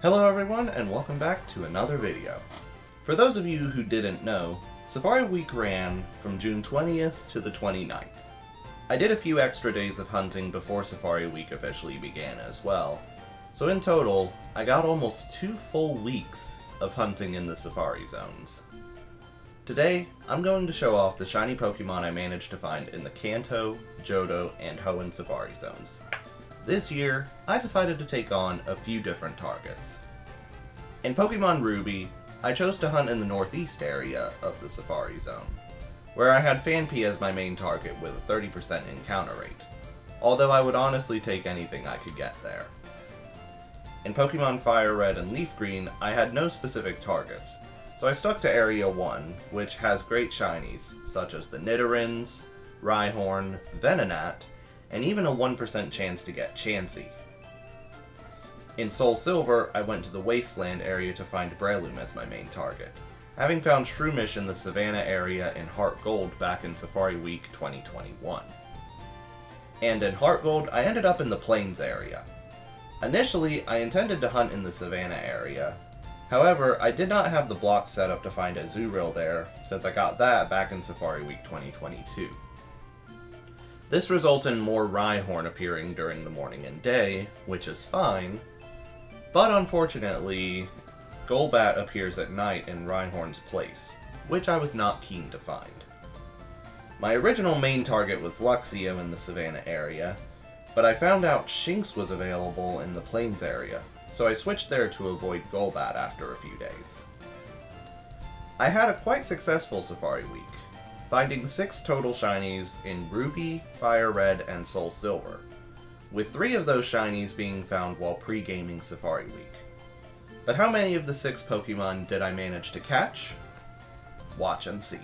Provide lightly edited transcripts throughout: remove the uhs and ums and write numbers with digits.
Hello everyone, and welcome back to another video. For those of you who didn't know, Safari Week ran from June 20th to the 29th. I did a few extra days of hunting before Safari Week officially began as well, so in total, I got almost 2 full weeks of hunting in the Safari zones. Today, I'm going to show off the shiny Pokemon I managed to find in the Kanto, Johto, and Hoenn Safari zones. This year, I decided to take on a few different targets. In Pokemon Ruby, I chose to hunt in the northeast area of the Safari Zone, where I had Phanpy as my main target with a 30% encounter rate, although I would honestly take anything I could get there. In Pokemon Fire Red and Leaf Green, I had no specific targets, so I stuck to Area 1, which has great shinies, such as the Nidorins, Rhyhorn, Venonat, and even a 1% chance to get Chansey. In Soul Silver, I went to the Wasteland area to find Breloom as my main target, having found Shroomish in the Savannah area in Heart Gold back in Safari Week 2021. And in Heart Gold, I ended up in the Plains area. Initially, I intended to hunt in the Savannah area, however, I did not have the block set up to find a Azurill there, since I got that back in Safari Week 2022. This results in more Rhyhorn appearing during the morning and day, which is fine, but unfortunately, Golbat appears at night in Rhyhorn's place, which I was not keen to find. My original main target was Luxio in the Savannah area, but I found out Shinx was available in the Plains area, so I switched there to avoid Golbat after a few days. I had a quite successful Safari Week, finding 6 total shinies in Ruby, Fire Red, and Soul Silver, with 3 of those shinies being found while pre-gaming Safari Week. But how many of the 6 Pokemon did I manage to catch? Watch and see.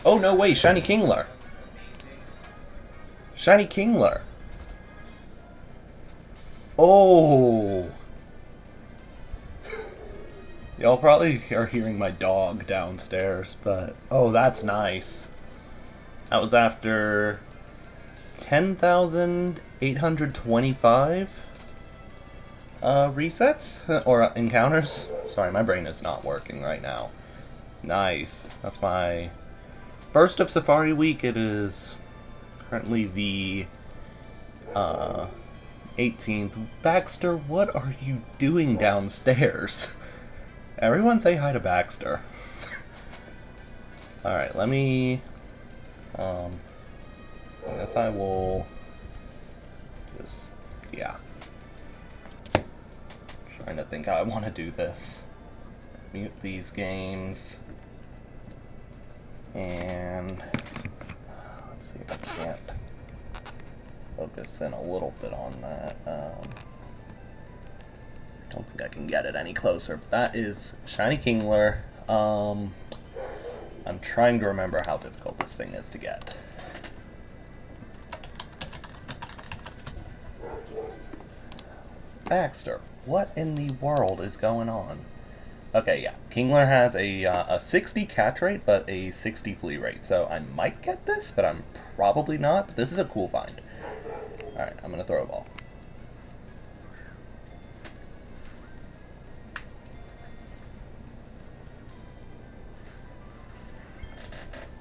Oh no way, Shiny Kingler! Shiny Kingler! Oh! Y'all probably are hearing my dog downstairs, but oh, that's nice. That was after 10,825 resets? Or encounters? Sorry, my brain is not working right now. Nice. That's my first of Safari Week. It is currently the 18th. Baxter, what are you doing downstairs? Everyone say hi to Baxter. Alright, let me... I guess I will... just... yeah. Trying to think how I want to do this. Mute these games. And... let's see if I can't focus in a little bit on that. Don't think I can get it any closer. But that is Shiny Kingler. I'm trying to remember how difficult this thing is to get. Baxter, what in the world is going on? Okay, yeah. Kingler has a 60 catch rate, but a 60 flea rate. So I might get this, but I'm probably not. But this is a cool find. Alright, I'm going to throw a ball.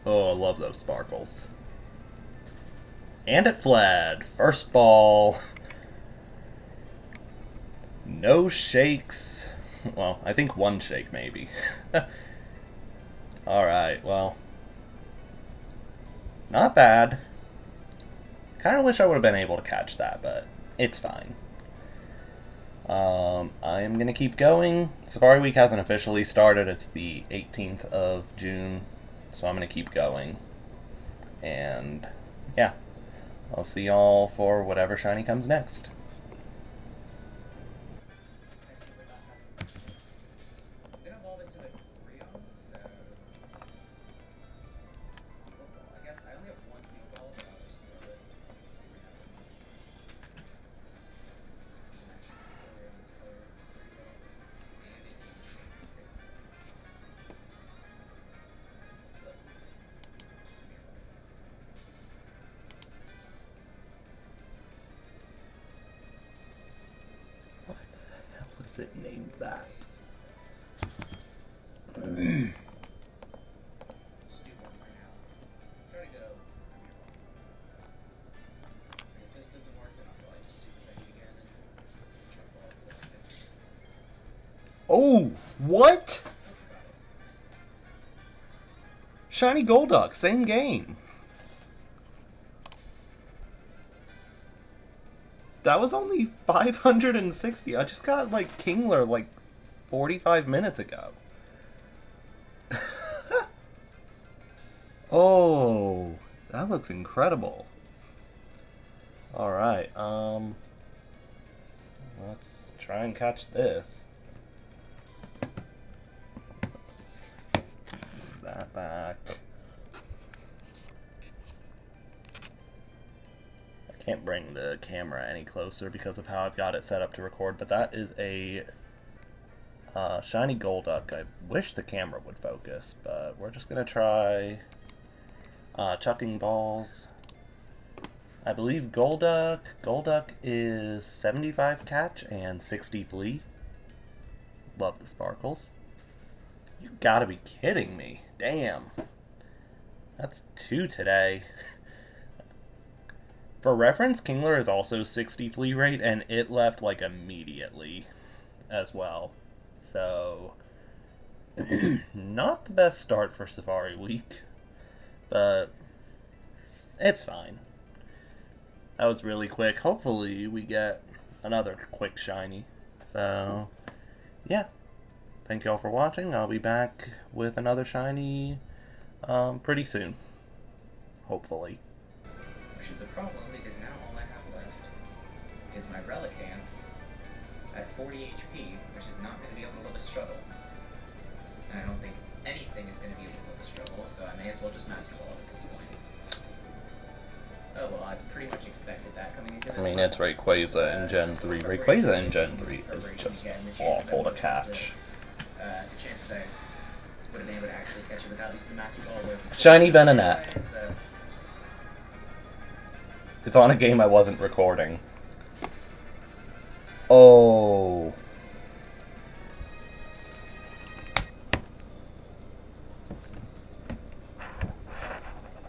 Oh, I love those sparkles. And it fled. First ball. No shakes. Well, I think 1 shake, maybe. Alright, well. Not bad. Kinda wish I would have been able to catch that, but it's fine. I am going to keep going. Safari Week hasn't officially started. It's the 18th of June. So I'm going to keep going. And yeah, I'll see y'all for whatever shiny comes next. What the hell is it named that? Oh, what? Shiny Golduck, same game. That was only 560. I just got like Kingler like 45 minutes ago. Oh, that looks incredible. Alright, let's try and catch this. Move that back. I can't bring the camera any closer because of how I've got it set up to record, but that is a shiny Golduck. I wish the camera would focus, but we're just gonna try chucking balls. I believe Golduck is 75 catch and 60 flee. Love the sparkles. You gotta be kidding me. Damn. That's 2 today. For reference, Kingler is also 60 flee rate, and it left like immediately as well. So, not the best start for Safari Week, but it's fine. That was really quick. Hopefully we get another quick shiny. So, yeah. Thank y'all for watching. I'll be back with another shiny pretty soon. Hopefully. Which is a problem because now all I have left is my Relican at 40 HP, which is not going to be able to live a struggle. And I don't think anything is going to be able to live a struggle, so I may as well just Master Ball at this point. Oh well, I pretty much expected that coming into this. I mean, it's Rayquaza in Gen 3. Rayquaza in Gen 3 is just awful to catch. The chances I would have been able to actually catch it without using the Master Ball was Shiny Venonat. It's on a game I wasn't recording. Oh.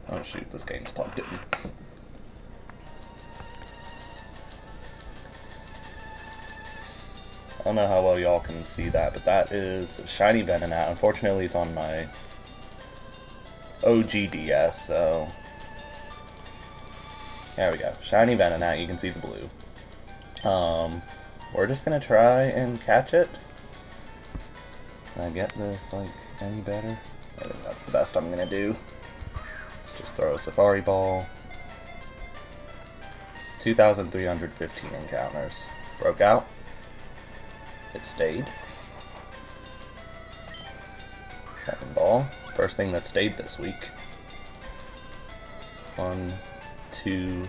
Oh shoot, this game's plugged in. I don't know how well y'all can see that, but that is Shiny Venonat. Unfortunately, it's on my OG DS, so... There we go. Shiny Venonat, you can see the blue. We're just gonna try and catch it. Can I get this, like, any better? I think that's the best I'm gonna do. Let's just throw a Safari Ball. 2,315 encounters. Broke out. It stayed. Second ball. First thing that stayed this week. 1, 2,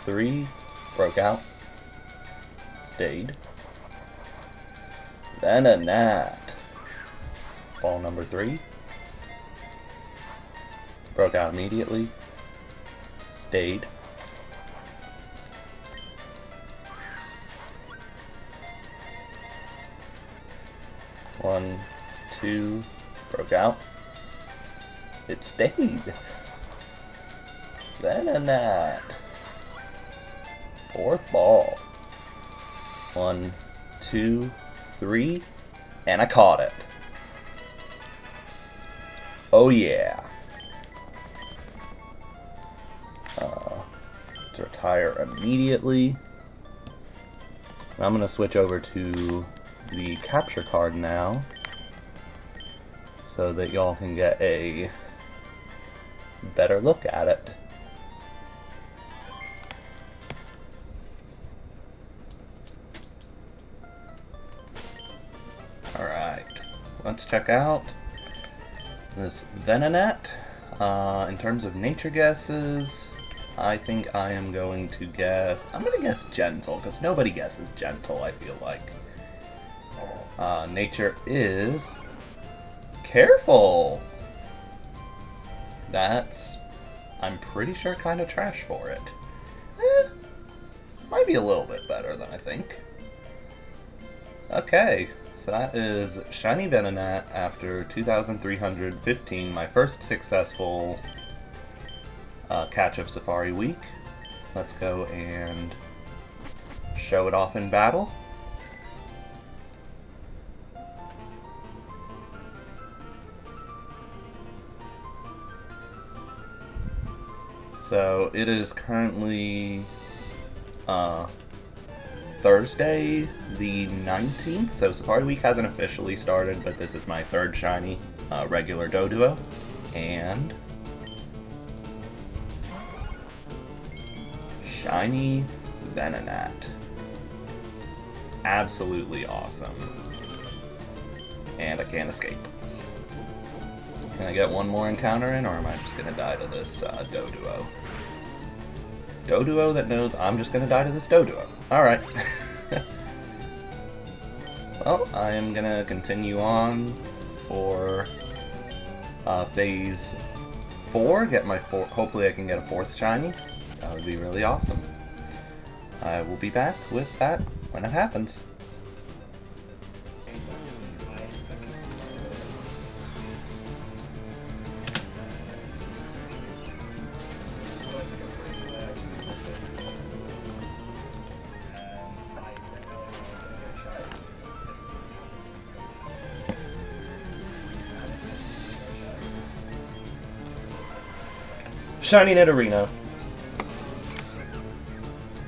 3. Broke out. Stayed. Then a Nat. Ball number 3. Broke out immediately. Stayed. One, 2, broke out. It stayed. Then a Nat. Fourth ball. 1, 2, 3, and I caught it. Oh yeah. Let's retire immediately. I'm going to switch over to the capture card now so that y'all can get a better look at it. Alright, let's check out this Venonat. In terms of nature guesses, I think I am going to guess... I'm going to guess gentle, because nobody guesses gentle, I feel like. Nature is... careful! That's... I'm pretty sure kind of trash for it. Might be a little bit better than I think. Okay, so that is Shiny Venonat after 2,315, my first successful catch of Safari Week. Let's go and show it off in battle. So it is currently Thursday the 19th, so Safari Week hasn't officially started, but this is my third shiny regular Doduo, and Shiny Venonat. Absolutely awesome. And I can't escape. Can I get one more encounter in, or am I just going to die to this Doduo? Doduo that knows I'm just going to die to this Doduo. Alright. Well, I am going to continue on for Phase 4. Get my hopefully I can get a 4th shiny. That would be really awesome. I will be back with that when it happens. Shiny Nidorino.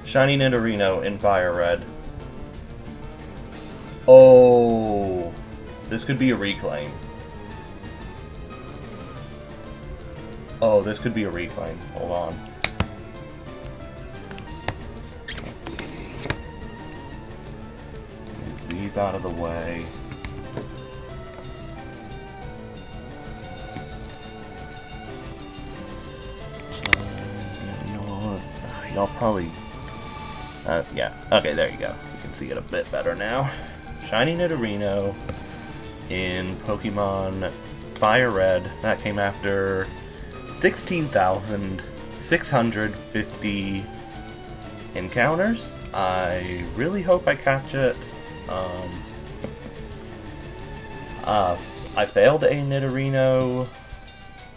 Shiny Nidorino in Fire Red. Oh, this could be a reclaim. Oh, this could be a reclaim. Hold on. Move these out of the way. Y'all probably... yeah. Okay, there you go. You can see it a bit better now. Shiny Nidorino in Pokemon Fire Red. That came after 16,650 encounters. I really hope I catch it. I failed a Nidorino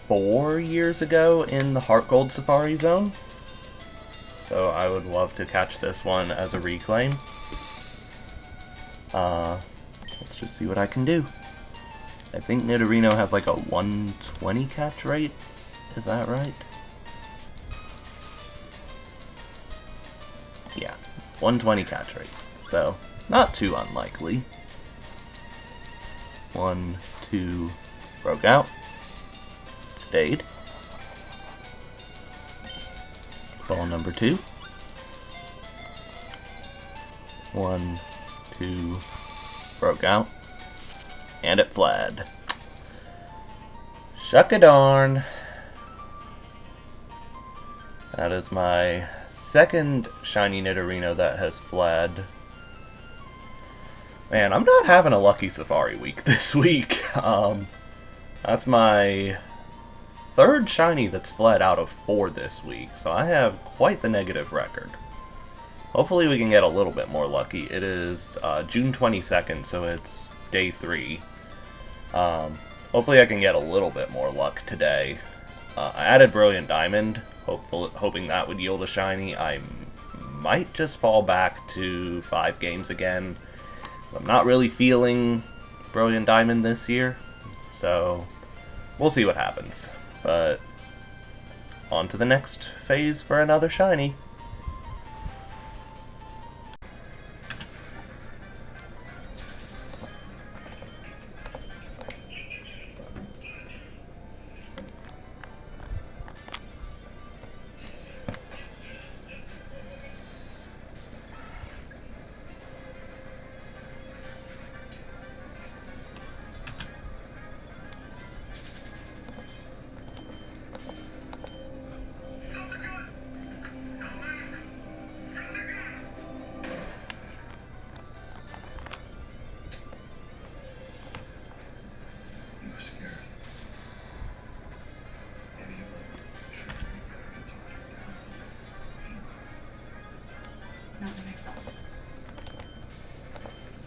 4 years ago in the Heart Gold Safari Zone. So I would love to catch this one as a reclaim. Let's just see what I can do. I think Nidorino has like a 120 catch rate. Is that right? Yeah, 120 catch rate. So, not too unlikely. 1, 2, broke out. Stayed. Ball number 2. 1, 2, broke out. And it fled. Shuck-a-darn. That is my second shiny Nidorino that has fled. Man, I'm not having a lucky Safari Week this week. That's my third shiny that's fled out of 4 this week, so I have quite the negative record. Hopefully we can get a little bit more lucky. It is June 22nd, so it's day 3. Hopefully I can get a little bit more luck today. I added Brilliant Diamond, hoping that would yield a shiny. I might just fall back to 5 games again. I'm not really feeling Brilliant Diamond this year, so we'll see what happens. But on to the next phase for another shiny.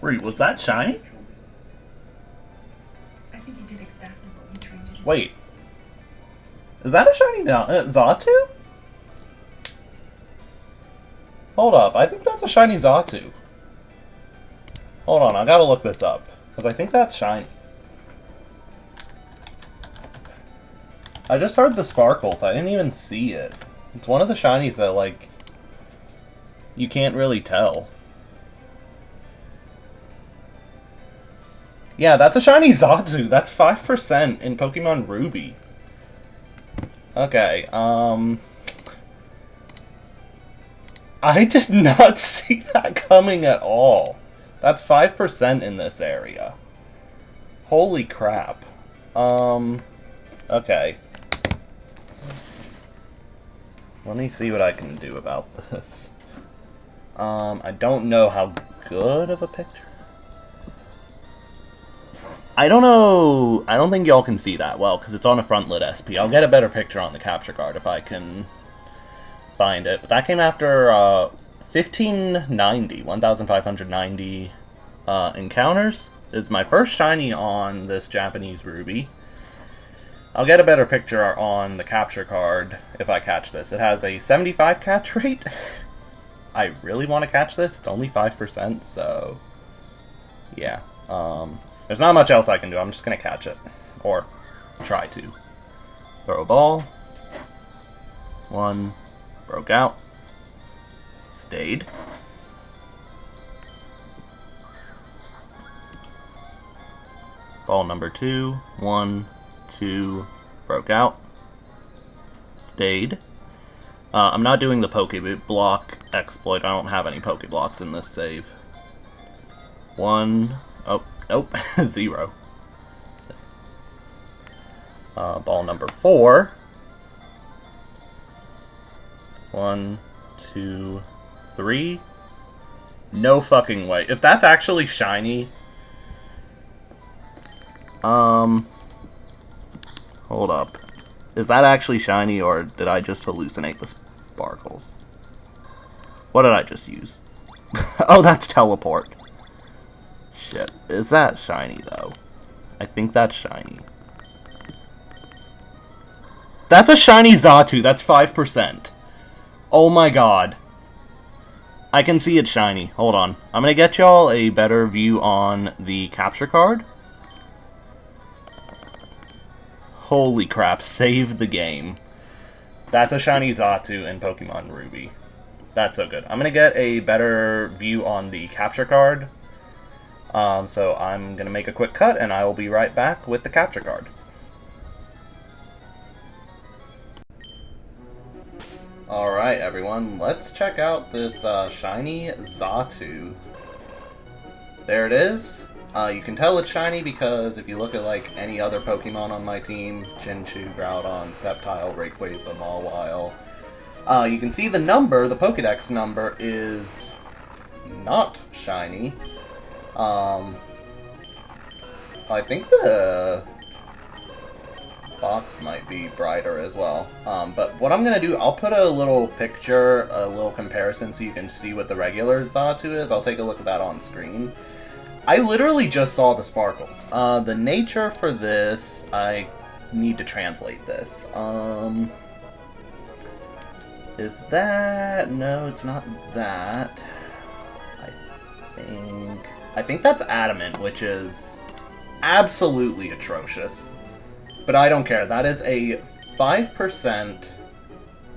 Wait, was that shiny? I think you did exactly what we trained you to do. Wait. Is that a shiny Xatu? Hold up, I think that's a shiny Xatu. Hold on, I gotta look this up. Because I think that's shiny. I just heard the sparkles, I didn't even see it. It's one of the shinies that, like, you can't really tell. Yeah, that's a shiny Xatu. That's 5% in Pokemon Ruby. Okay, I did not see that coming at all. That's 5% in this area. Holy crap. Okay. Let me see what I can do about this. I don't know how good of a picture. I don't know. I don't think y'all can see that well because it's on a front-lit SP. I'll get a better picture on the capture card if I can find it. But that came after 1590 encounters. Is my first shiny on this Japanese Ruby. I'll get a better picture on the capture card if I catch this. It has a 75 catch rate. I really want to catch this. It's only 5%, so yeah. There's not much else I can do. I'm just going to catch it. Or try to. Throw a ball. 1. Broke out. Stayed. Ball number 2. 1, 2. Broke out. Stayed. I'm not doing the Pokeblock exploit. I don't have any Pokeblocks in this save. 1. Oh, nope. 0. Ball number 4. 1, 2, 3. No fucking way. If that's actually shiny... Hold up. Is that actually shiny, or did I just hallucinate the sparkles? What did I just use? Oh, that's teleport. Shit. Is that shiny, though? I think that's shiny. That's a shiny Xatu. That's 5%. Oh my god. I can see it shiny. Hold on. I'm gonna get y'all a better view on the capture card. Holy crap. Save the game. That's a shiny Xatu in Pokemon Ruby. That's so good. I'm gonna get a better view on the capture card. So I'm gonna make a quick cut and I will be right back with the capture card. Alright everyone, let's check out this shiny Xatu. There it is. You can tell it's shiny because if you look at like any other Pokemon on my team, Chinchou, Groudon, Sceptile, Rayquaza, Mawile, you can see the number, the Pokedex number, is not shiny. I think the box might be brighter as well. But what I'm going to do, I'll put a little picture, a little comparison so you can see what the regular Xatu is. I'll take a look at that on screen. I literally just saw the sparkles. The nature for this, I need to translate this. Is that... No, it's not that. I think that's adamant, which is absolutely atrocious. But I don't care. That is a 5%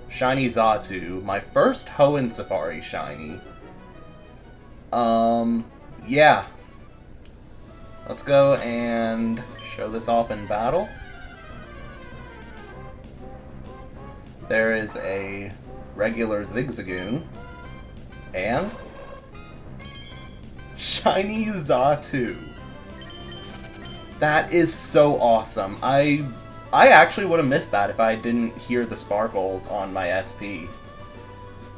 shiny Xatu. My first Hoenn Safari shiny. Yeah. Let's go and show this off in battle. There is a regular Zigzagoon. And... shiny Xatu. That is so awesome. I actually would have missed that if I didn't hear the sparkles on my SP.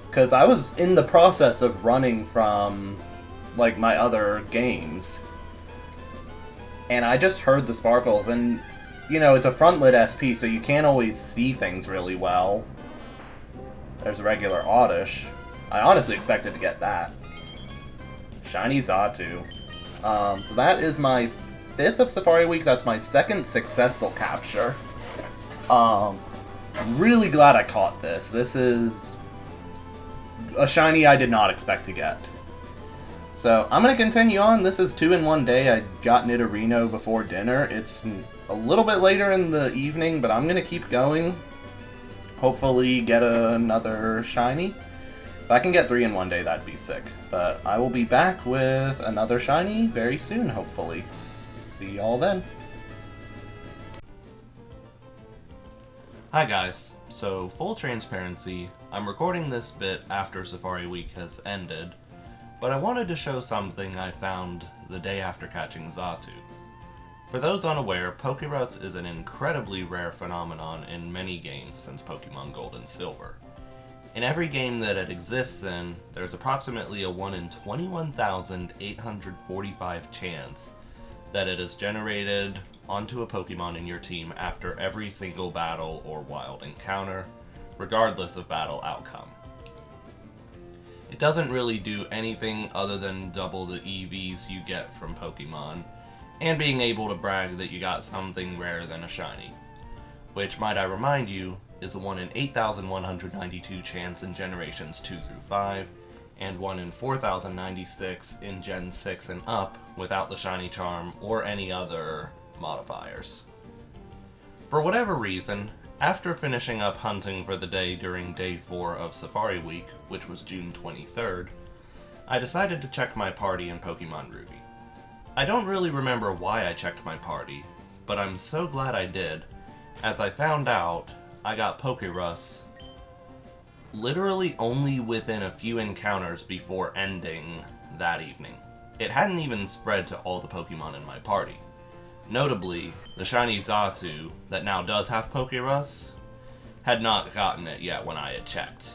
Because I was in the process of running from, like, my other games. And I just heard the sparkles, and, you know, it's a front-lit SP, so you can't always see things really well. There's a regular Oddish. I honestly expected to get that. Shiny Xatu. So that is my 5th of Safari Week. That's my 2nd successful capture. Really glad I caught this. This is a shiny I did not expect to get. So I'm going to continue on. This is 2 in 1 day. I got Nidorino before dinner. It's a little bit later in the evening, but I'm going to keep going. Hopefully get another shiny. If I can get 3 in 1 day, that'd be sick. But I will be back with another shiny very soon, hopefully. See y'all then. Hi guys. So, full transparency, I'm recording this bit after Safari Week has ended, but I wanted to show something I found the day after catching Xatu. For those unaware, Pokerus is an incredibly rare phenomenon in many games since Pokemon Gold and Silver. In every game that it exists in, there's approximately a 1 in 21,845 chance that it is generated onto a Pokemon in your team after every single battle or wild encounter, regardless of battle outcome. It doesn't really do anything other than double the EVs you get from Pokemon, and being able to brag that you got something rarer than a shiny, which, might I remind you, is a 1 in 8,192 chance in Generations 2 through 5, and 1 in 4,096 in Gen 6 and up without the shiny charm or any other modifiers. For whatever reason, after finishing up hunting for the day during Day 4 of Safari Week, which was June 23rd, I decided to check my party in Pokemon Ruby. I don't really remember why I checked my party, but I'm so glad I did, as I found out I got Pokerus literally only within a few encounters before ending that evening. It hadn't even spread to all the Pokemon in my party. Notably, the shiny Xatu, that now does have Pokerus, had not gotten it yet when I had checked.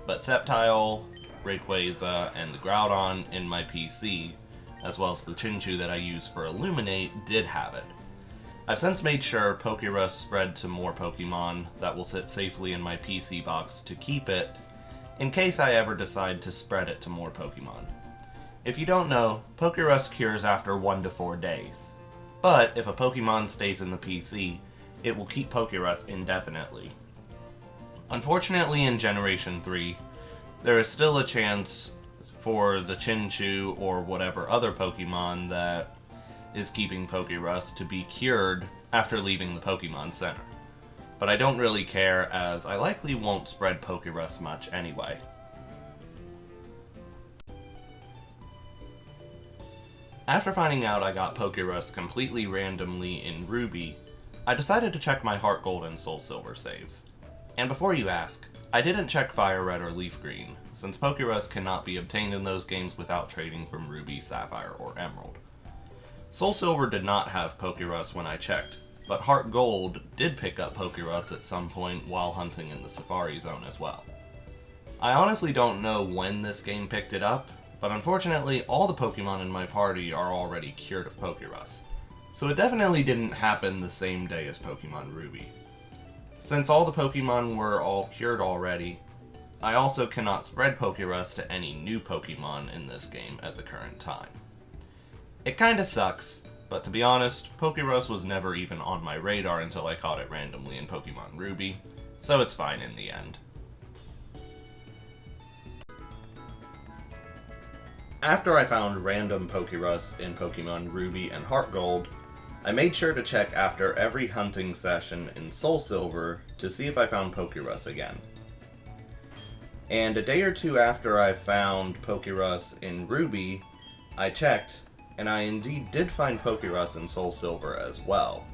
But Sceptile, Rayquaza, and the Groudon in my PC, as well as the Chinchou that I use for Illuminate, did have it. I've since made sure Pokerus spread to more Pokemon that will sit safely in my PC box to keep it, in case I ever decide to spread it to more Pokemon. If you don't know, Pokerus cures after 1 to 4 days. But if a Pokemon stays in the PC, it will keep Pokerus indefinitely. Unfortunately, in Generation 3, there is still a chance for the Chinchou or whatever other Pokemon that is keeping Pokerus to be cured after leaving the Pokemon Center. But I don't really care, as I likely won't spread Pokerus much anyway. After finding out I got Pokerus completely randomly in Ruby, I decided to check my Heart Gold and Soul Silver saves. And before you ask, I didn't check Fire Red or Leaf Green, since Pokerus cannot be obtained in those games without trading from Ruby, Sapphire, or Emerald. Soul Silver did not have Pokerus when I checked, but Heart Gold did pick up Pokerus at some point while hunting in the Safari Zone as well. I honestly don't know when this game picked it up, but unfortunately all the Pokemon in my party are already cured of Pokerus, so it definitely didn't happen the same day as Pokemon Ruby. Since all the Pokemon were all cured already, I also cannot spread Pokerus to any new Pokemon in this game at the current time. It kinda sucks, but to be honest, Pokerus was never even on my radar until I caught it randomly in Pokemon Ruby, so it's fine in the end. After I found random Pokerus in Pokemon Ruby and Heart Gold, I made sure to check after every hunting session in Soul Silver to see if I found Pokerus again. And a day or two after I found Pokerus in Ruby, I checked, and I indeed did find Pokerus in Soul Silver as well,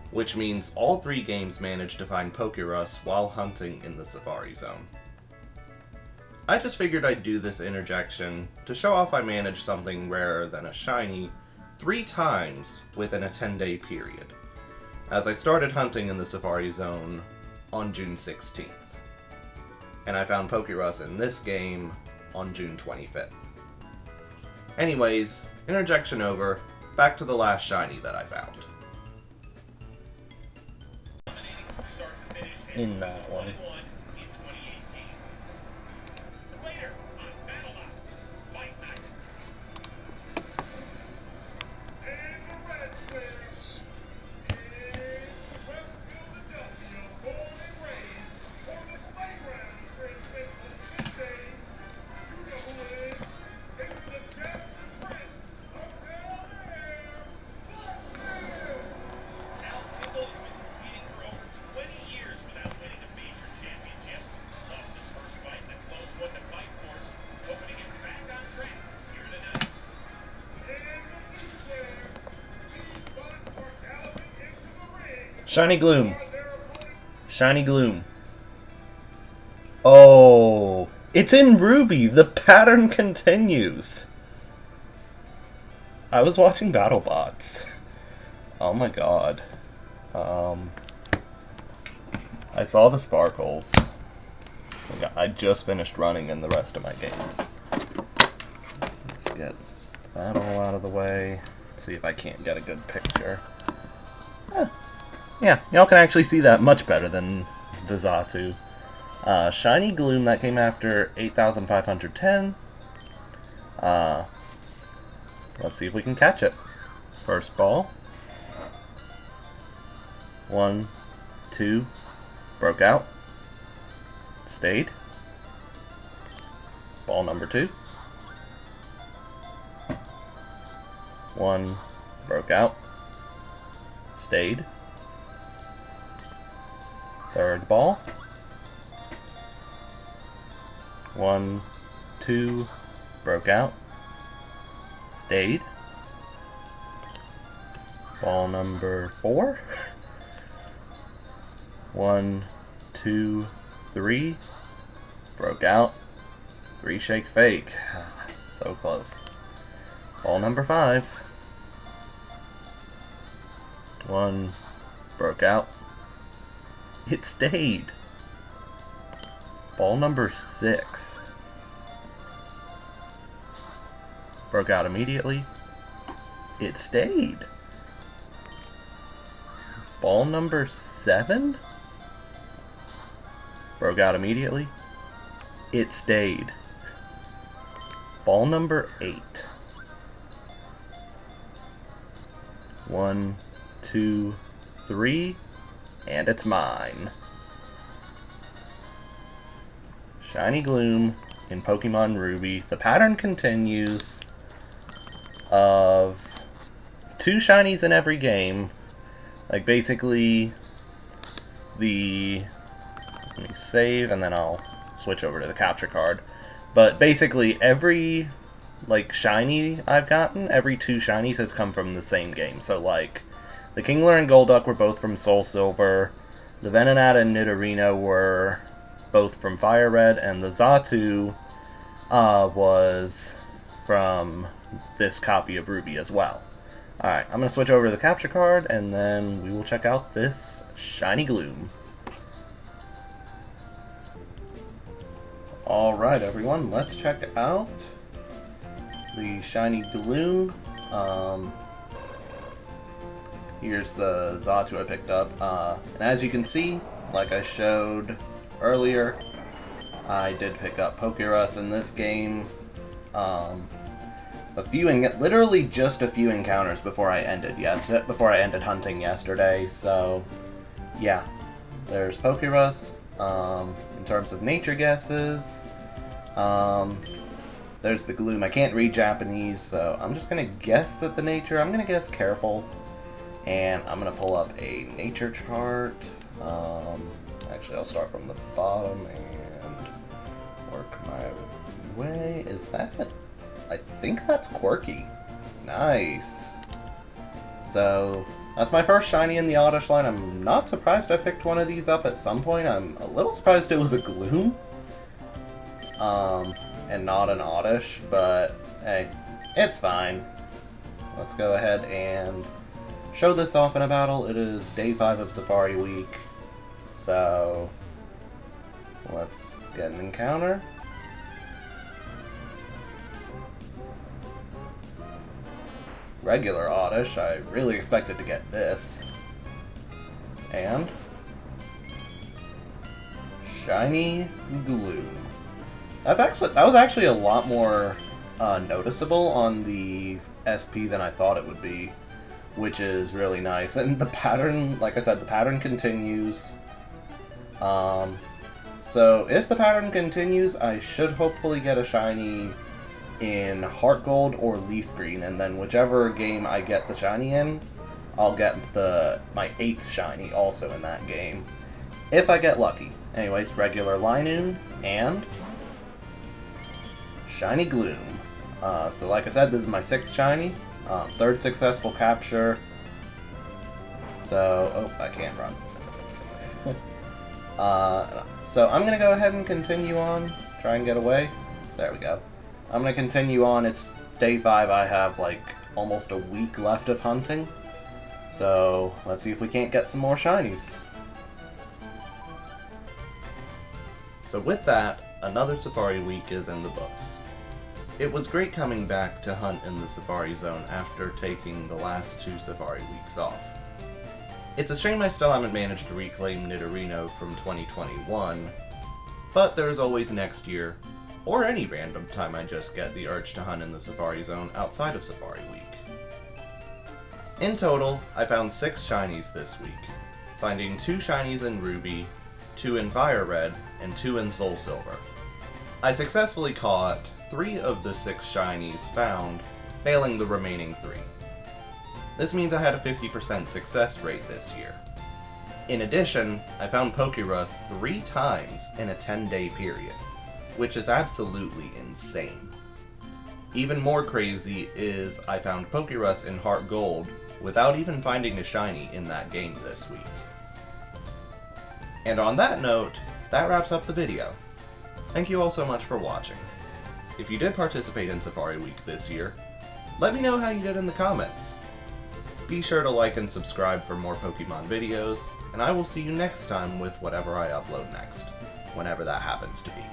which means all 3 games managed to find Pokerus while hunting in the Safari Zone. I just figured I'd do this interjection to show off I managed something rarer than a shiny 3 times within a 10-day period, as I started hunting in the Safari Zone on June 16th. And I found Pokerus in this game on June 25th. Anyways, interjection over, back to the last shiny that I found. In that one. Shiny Gloom. Shiny Gloom. Oh, it's in Ruby. The pattern continues. I was watching BattleBots. Oh my god. I saw the sparkles. I just finished running in the rest of my games. Let's get that all out of the way. See if I can't get a good picture. Yeah, y'all can actually see that much better than the Xatu. Shiny Gloom, that came after 8,510. Let's see if we can catch it. First ball. 1, 2, broke out. Stayed. Ball number 2. 1, broke out. Stayed. Third ball. 1, 2, broke out. Stayed. Ball number 4. 1, 2, 3, broke out. 3 shake fake. So close. Ball number 5. 1, broke out. It stayed. Ball number 6. Broke out immediately. It stayed. Ball number 7. Broke out immediately. It stayed. Ball number 8. 1, 2, 3, and it's mine. Shiny Gloom in Pokemon Ruby. The pattern continues of 2 shinies in every game. Like basically let me save and then I'll switch over to the capture card. But basically every shiny I've gotten, every 2 shinies has come from the same game. So like the Kingler and Golduck were both from Soul Silver, the Venonat and Nidorino were both from Fire Red, and the Xatu was from this copy of Ruby as well. Alright, I'm going to switch over to the capture card, and then we will check out this Shiny Gloom. Alright everyone, let's check out the Shiny Gloom. Here's the Xatu I picked up. And as you can see, like I showed earlier, I did pick up Pokerus in this game. Literally just a few encounters before I ended hunting yesterday. So yeah, there's Pokerus. In terms of nature guesses, there's the Gloom. I can't read Japanese, so I'm just gonna guess that I'm gonna guess Careful, and I'm gonna pull up a nature chart. Actually, I'll start from the bottom and work my way. Is that? I think that's Quirky. Nice. So that's my first shiny in the Oddish line. I'm not surprised I picked one of these up at some point. I'm a little surprised it was a Gloom. And not an Oddish, but hey, it's fine. Let's go ahead and show this off in a battle. It is day 5 of Safari Week, so let's get an encounter. Regular Oddish. I really expected to get this. And Shiny Gloom. That was actually a lot more noticeable on the SP than I thought it would be, which is really nice. And the pattern, like I said, the pattern continues. So if the pattern continues, I should hopefully get a shiny in Heart Gold or Leaf Green, and then whichever game I get the shiny in, I'll get my 8th shiny also in that game, if I get lucky. Anyways, regular Linoon and Shiny Gloom. So like I said, this is my 6th shiny, 3rd successful capture. So, oh, I can't run. So I'm gonna go ahead and continue on, try and get away. There we go. I'm gonna continue on. It's day 5. I have like almost a week left of hunting. So let's see if we can't get some more shinies. So with that, another safari week is in the books. It was great coming back to hunt in the safari zone after taking the last 2 safari weeks off. It's a shame I still haven't managed to reclaim Nidorino from 2021, but there's always next year, or any random time I just get the urge to hunt in the safari zone outside of Safari Week. In total, I found 6 shinies this week, finding 2 shinies in Ruby, 2 in Fire Red, and 2 in Soul Silver. I successfully caught 3 of the 6 shinies found, failing the remaining 3. This means I had a 50% success rate this year. In addition, I found POKERUS 3 times in a 10-day period, which is absolutely insane. Even more crazy is I found POKERUS in Heart Gold without even finding a shiny in that game this week. And on that note, that wraps up the video. Thank you all so much for watching. If you did participate in Safari Week this year, let me know how you did in the comments. Be sure to like and subscribe for more Pokemon videos, and I will see you next time with whatever I upload next, whenever that happens to be.